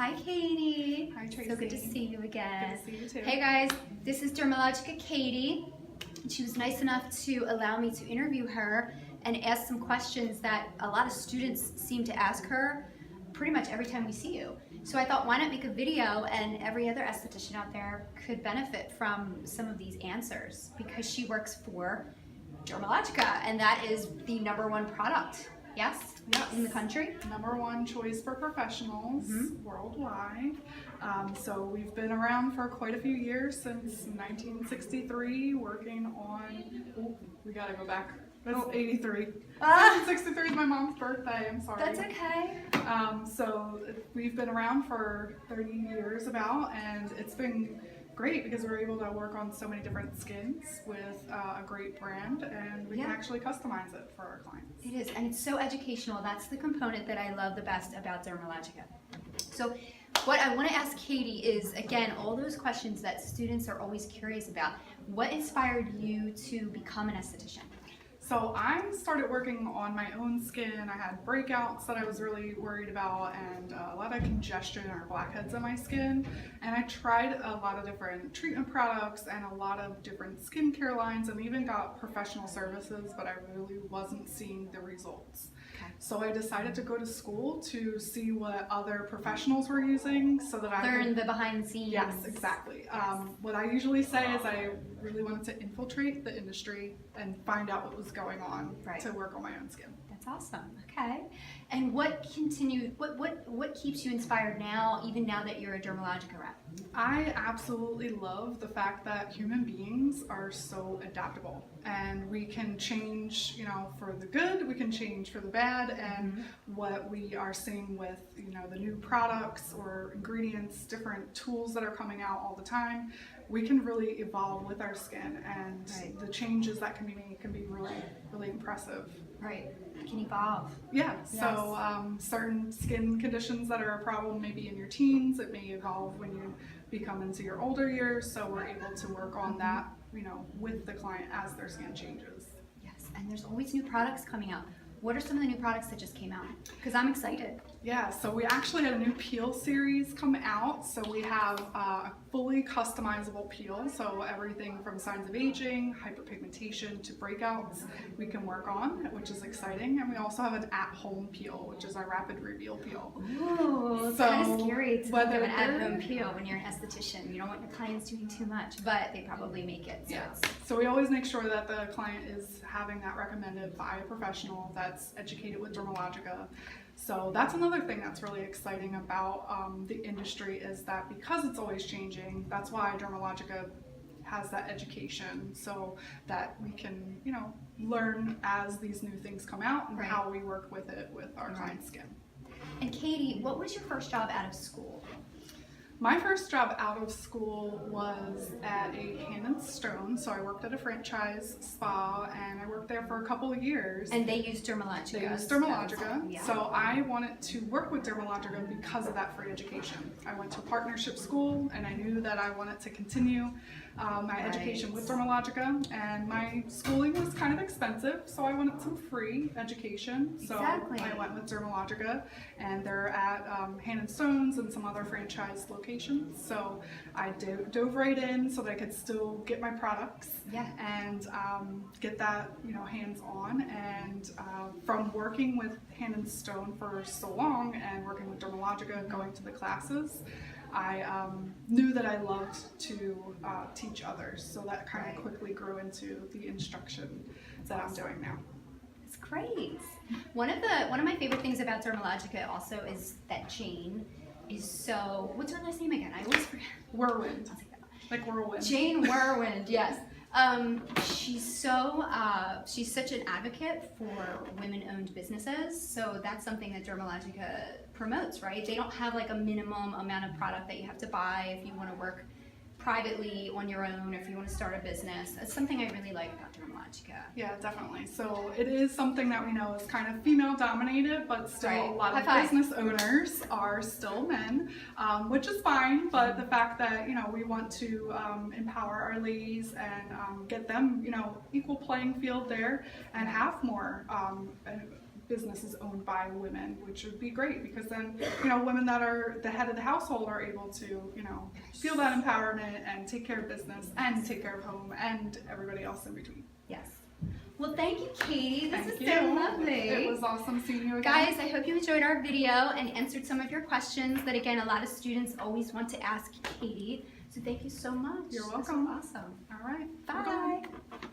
Hi, Katie. Hi, Tracy. So good to see you again. Good to see you too. Hey guys, this is Dermalogica Katie. She was nice enough to allow me to interview her and ask some questions that a lot of students seem to ask her pretty much every time we see you. So I thought, why not make a video and every other esthetician out there could benefit from some of these answers, because she works for Dermalogica, and that is the #1 product. Yes? Yes. In the country? #1 choice for professionals worldwide. So we've been around for quite a few years, since 1963, working on, we gotta go back. That's 83. 1963 is my mom's birthday, I'm sorry. That's okay. So we've been around for 30 years about, and it's been great because we're able to work on so many different skins with a great brand, and we can actually customize it for our clients. It is, and it's so educational. That's the component that I love the best about Dermalogica. So what I want to ask Katie is, again, all those questions that students are always curious about. What inspired you to become an esthetician? So I started working on my own skin. I had breakouts that I was really worried about, and a lot of congestion or blackheads on my skin. And I tried a lot of different treatment products and a lot of different skincare lines, and even got professional services, but I really wasn't seeing the results. So I decided to go to school to see what other professionals were using, so that I learn the behind the scenes. Yes, exactly. Yes. What I usually say is I really wanted to infiltrate the industry and find out what was going on to work on my own skin. That's awesome. Okay. And what keeps you inspired now, even now that you're a Dermalogica rep? I absolutely love the fact that human beings are so adaptable, and we can change, for the good, we can change for the bad, and what we are seeing with, the new products or ingredients, different tools that are coming out all the time, we can really evolve with our skin, and the changes that can be made can be really, really impressive. Right, it can evolve. Yeah, so certain skin conditions that are a problem maybe in your teens, it may evolve when you become into your older years, so we're able to work on that, with the client as their skin changes. Yes, and there's always new products coming out. What are some of the new products that just came out? Because I'm excited. Yeah, so we actually had a new peel series come out. So we have a fully customizable peel. So everything from signs of aging, hyperpigmentation to breakouts we can work on, which is exciting. And we also have an at-home peel, which is our rapid reveal peel. Ooh, it's so kind of scary to think of an they're at-home peel when you're an esthetician. You don't want your clients doing too much, but they probably make it. So, so we always make sure that the client is having that recommended by a professional that's educated with Dermalogica. So that's another thing that's really exciting about the industry, is that because it's always changing, that's why Dermalogica has that education, so that we can, learn as these new things come out and how we work with it with our client's skin. And Katie, what was your first job out of school? My first job out of school was at a Hand & Stone, so I worked at a franchise spa, and I worked there for a couple of years. And they used Dermalogica. They used Dermalogica, so I wanted to work with Dermalogica because of that free education. I went to a partnership school, and I knew that I wanted to continue my education with Dermalogica, and my schooling was kind of expensive, so I wanted some free education. So I went with Dermalogica, and they're at Hand & Stones and some other franchise locations. So I dove right in so that I could still get my products and get that hands-on. And from working with Hand & Stone for so long and working with Dermalogica, going to the classes, I knew that I loved to teach others. So that kind of quickly grew into the instruction that I'm doing now. It's great. One of my favorite things about Dermalogica also is that Jane is so, what's her last name again? I always forget. Whirlwind. Like whirlwind. Jane Whirlwind, yes. She's such an advocate for women-owned businesses, so that's something that Dermalogica promotes, right? They don't have like a minimum amount of product that you have to buy if you want to work privately on your own, or if you want to start a business. That's something I really like about Dermalogica. Yeah, definitely. So it is something that we know is kind of female dominated, but still a lot of business owners are still men, which is fine. But the fact that we want to empower our ladies and get them equal playing field there, and have more businesses owned by women, which would be great because then, you know, women that are the head of the household are able to, you know, feel that empowerment and take care of business and take care of home and everybody else in between. Yes. Well, thank you, Katie. This Thank is you. so lovely. It was awesome seeing you again. Guys, I hope you enjoyed our video and answered some of your questions that, again, a lot of students always want to ask Katie. So thank you so much. You're welcome. This was awesome. All right. Bye.